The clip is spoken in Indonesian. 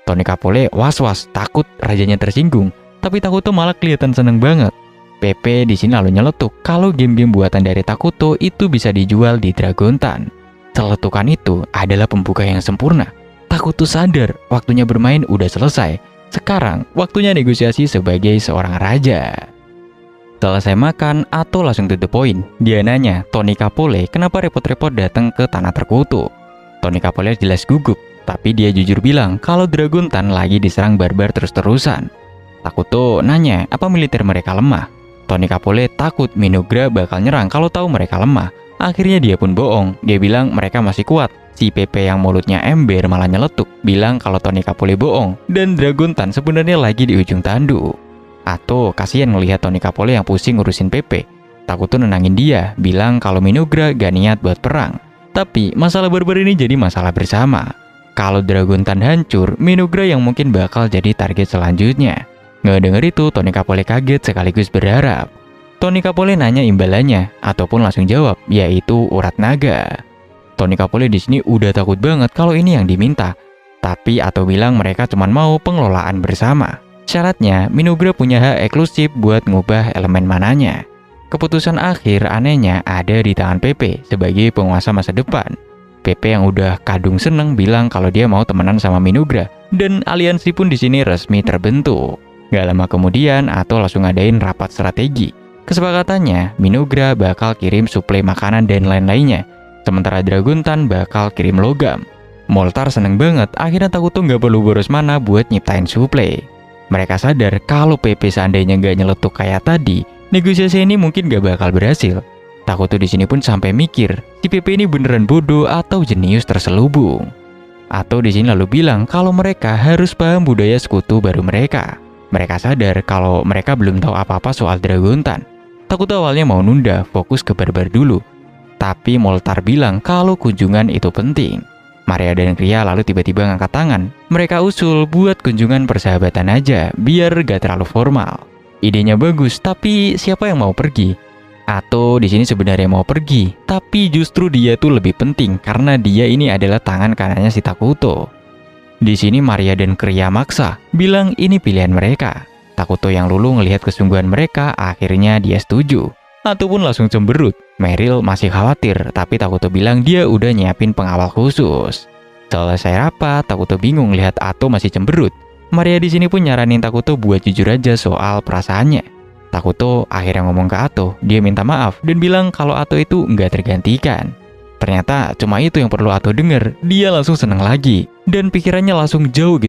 Tony Capole was-was, takut rajanya tersinggung, tapi Takuto malah kelihatan seneng banget. Pepe di sini lalu nyeletuk kalau game-game buatan dari Takuto itu bisa dijual di Dragontan. Celetukan itu adalah pembuka yang sempurna. Takuto sadar waktunya bermain udah selesai. Sekarang waktunya negosiasi sebagai seorang raja. Selesai makan, Ato langsung to the point. Dia nanya Tony Capole kenapa repot-repot datang ke tanah terkutuk. Tony Capole jelas gugup, tapi dia jujur bilang kalau Dragontan lagi diserang barbar terus-terusan. Takuto nanya apa militer mereka lemah. Tony Capole takut Minogra bakal nyerang kalau tahu mereka lemah. Akhirnya dia pun bohong. Dia bilang mereka masih kuat. Si Pepe yang mulutnya ember malah nyeletuk, bilang kalau Tony Capole bohong dan Dragontan sebenarnya lagi di ujung tanduk. Ato kasihan melihat Tony Capole yang pusing ngurusin Pepe. Takuto nenangin dia, bilang kalau Minogra gak niat buat perang. Tapi masalah barbar ini jadi masalah bersama. Kalau Dragontan hancur, Minogra yang mungkin bakal jadi target selanjutnya. Ngedenger itu, Tony Capole kaget sekaligus berharap. Tony Capole nanya imbalannya, ataupun langsung jawab, yaitu urat naga. Tony Capole di sini udah takut banget kalau ini yang diminta. Tapi Ato bilang mereka cuma mau pengelolaan bersama. Syaratnya, Minogra punya hak eksklusif buat ngubah elemen mananya. Keputusan akhir anehnya ada di tangan Pepe sebagai penguasa masa depan. Pepe yang udah kadung seneng bilang kalau dia mau temenan sama Minogra dan aliansi pun di sini resmi terbentuk. Gak lama kemudian Ato langsung ngadain rapat strategi. Kesepakatannya Minogra bakal kirim suplai makanan dan lain-lainnya, sementara Dragontan bakal kirim logam. Moltar seneng banget, akhirnya Takuto gak perlu boros mana buat nyiptain suplai. Mereka sadar kalau Pepe seandainya gak nyeletuk kayak tadi, negosiasi ini mungkin gak bakal berhasil. Takuto di sini pun sampai mikir, si Pepe ini beneran bodoh atau jenius terselubung. Ato di sini lalu bilang kalau mereka harus paham budaya sekutu baru mereka. Mereka sadar kalau mereka belum tahu apa-apa soal Dragontan. Takuto awalnya mau nunda, fokus ke barbar dulu. Tapi Moltar bilang kalau kunjungan itu penting. Maria dan Kria lalu tiba-tiba ngangkat tangan. Mereka usul buat kunjungan persahabatan aja, biar gak terlalu formal. Idenya bagus, tapi siapa yang mau pergi? Ato di sini sebenarnya mau pergi, tapi justru dia tuh lebih penting karena dia ini adalah tangan kanannya si Takuto. Di sini Maria dan Kria maksa, bilang ini pilihan mereka. Takuto yang lulu ngelihat kesungguhan mereka, akhirnya dia setuju. Ato pun langsung cemberut. Meryl masih khawatir, tapi Takuto bilang dia udah nyiapin pengawal khusus. Selesai rapat, Takuto bingung lihat Ato masih cemberut. Maria di sini pun nyaranin Takuto buat jujur aja soal perasaannya. Takuto akhirnya ngomong ke Ato, dia minta maaf dan bilang kalau Ato itu nggak tergantikan. Ternyata cuma itu yang perlu Ato denger. Dia langsung seneng lagi dan pikirannya langsung jauh gitu.